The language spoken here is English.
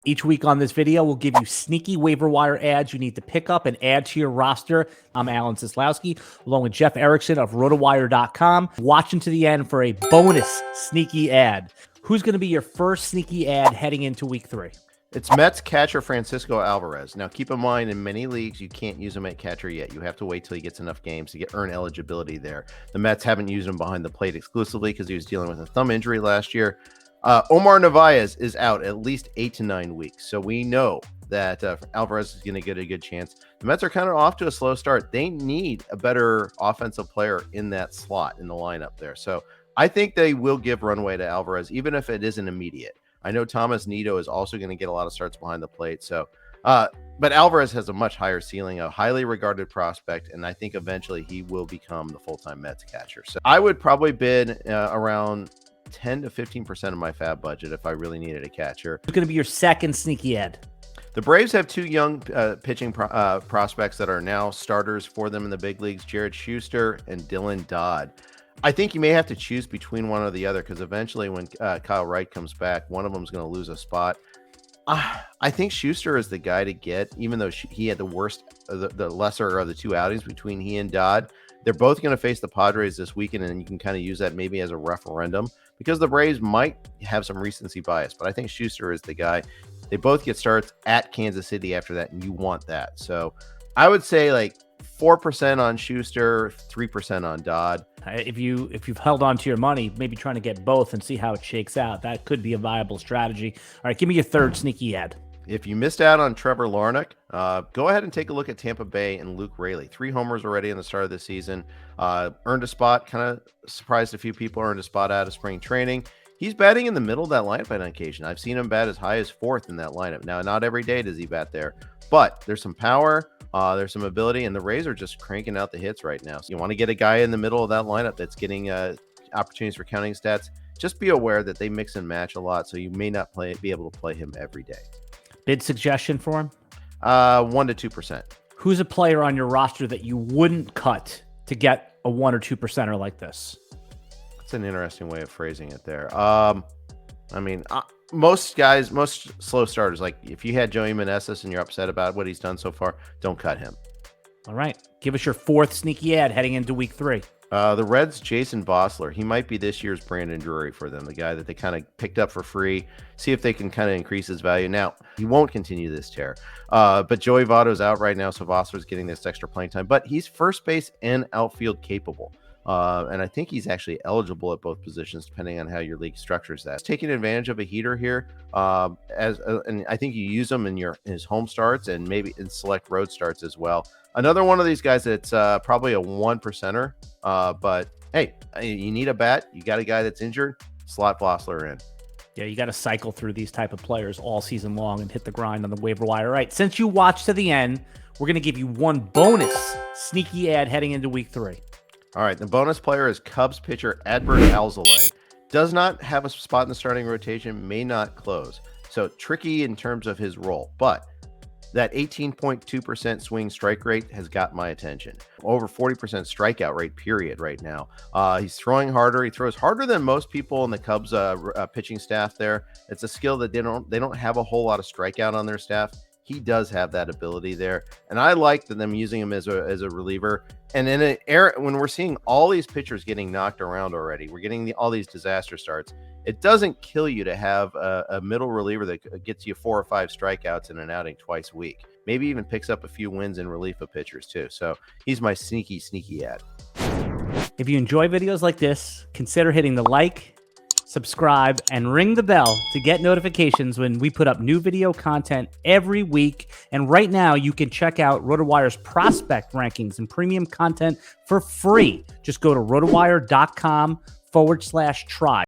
Each week on this video, we'll give you sneaky waiver wire ads you need to pick up and add to your roster. I'm Alan Seslowsky, along with Jeff Erickson of RotoWire.com. Watching to the end for a bonus sneaky ad. Who's going to be your first sneaky ad heading into week 3? It's Mets catcher Francisco Alvarez. Now, keep in mind, in many leagues, you can't use him at catcher yet. You have to wait till he gets enough games to earn eligibility there. The Mets haven't used him behind the plate exclusively because he was dealing with a thumb injury last year. Omar Narvaez is out at least 8 to 9 weeks, so we know that Alvarez is going to get a good chance. The Mets are kind of off to a slow start. They need a better offensive player in that slot in the lineup there. So I think they will give runway to Alvarez, even if it isn't immediate. I know Thomas Nido is also going to get a lot of starts behind the plate. So, but Alvarez has a much higher ceiling, a highly regarded prospect, and I think eventually he will become the full-time Mets catcher. So I would probably bid around 10 to 15% of my fab budget if I really needed a catcher. Who's going to be your second sneaky ad? The Braves have 2 young pitching prospects that are now starters for them in the big leagues, Jared Schuster and Dylan Dodd. I think you may have to choose between one or the other because eventually when Kyle Wright comes back, one of them is going to lose a spot. I think Schuster is the guy to get, even though he had the worst, the lesser of the 2 outings between he and Dodd. They're both going to face the Padres this weekend, and you can kind of use that maybe as a referendum because the Braves might have some recency bias, but I think Schuster is the guy. They both get starts at Kansas City after that, and you want that. So I would say like 4% on Schuster, 3% on Dodd. If you've held on to your money, maybe trying to get both and see how it shakes out. That could be a viable strategy. All right, give me your third sneaky ad. If you missed out on Trevor Larnach, go ahead and take a look at Tampa Bay and Luke Raley. 3 homers already in the start of the season. Earned a spot, kind of surprised a few people, earned a spot out of spring training. He's batting in the middle of that lineup on occasion. I've seen him bat as high as 4th in that lineup. Now, not every day does he bat there, but there's some power, there's some ability, and the Rays are just cranking out the hits right now. So you want to get a guy in the middle of that lineup that's getting opportunities for counting stats. Just be aware that they mix and match a lot, so you may not be able to play him every day. Bid suggestion for him? 1 to 2%. Who's a player on your roster that you wouldn't cut to get a 1 or 2%er like this? That's an interesting way of phrasing it there. I mean, most guys, most slow starters, like if you had Joey Meneses and you're upset about what he's done so far, don't cut him. All right. Give us your 4th sneaky ad heading into week 3. The Reds, Jason Vosler. He might be this year's Brandon Drury for them, the guy that they kind of picked up for free. See if they can kind of increase his value. Now, he won't continue this tear. But Joey Votto's out right now, so Vosler's getting this extra playing time. But he's first base and outfield capable. And I think he's actually eligible at both positions, depending on how your league structures that. Taking advantage of a heater here, and I think you use him in his home starts and maybe in select road starts as well. Another one of these guys that's probably a 1%er, but hey, you need a bat. You got a guy that's injured, slot Vosler in. Yeah, you got to cycle through these type of players all season long and hit the grind on the waiver wire. All right, since you watched to the end, we're going to give you one bonus sneaky ad heading into week 3. All right, the bonus player is Cubs pitcher Adbert Alzolay. Does not have a spot in the starting rotation, may not close. So tricky in terms of his role, but that 18.2% swing strike rate has got my attention. Over 40% strikeout rate, period, right now. He's throwing harder. He throws harder than most people in the Cubs pitching staff there. It's a skill that they don't have a whole lot of strikeout on their staff. He does have that ability there, and I like them using him as a reliever. And in an era when we're seeing all these pitchers getting knocked around already, we're getting all these disaster starts. It doesn't kill you to have a middle reliever that gets you 4 or 5 strikeouts in an outing twice a week. Maybe even picks up a few wins in relief of pitchers too. So he's my sneaky ad. If you enjoy videos like this, consider hitting the like, subscribe, and ring the bell to get notifications when we put up new video content every week. And right now, you can check out RotoWire's prospect rankings and premium content for free. Just go to rotowire.com/try.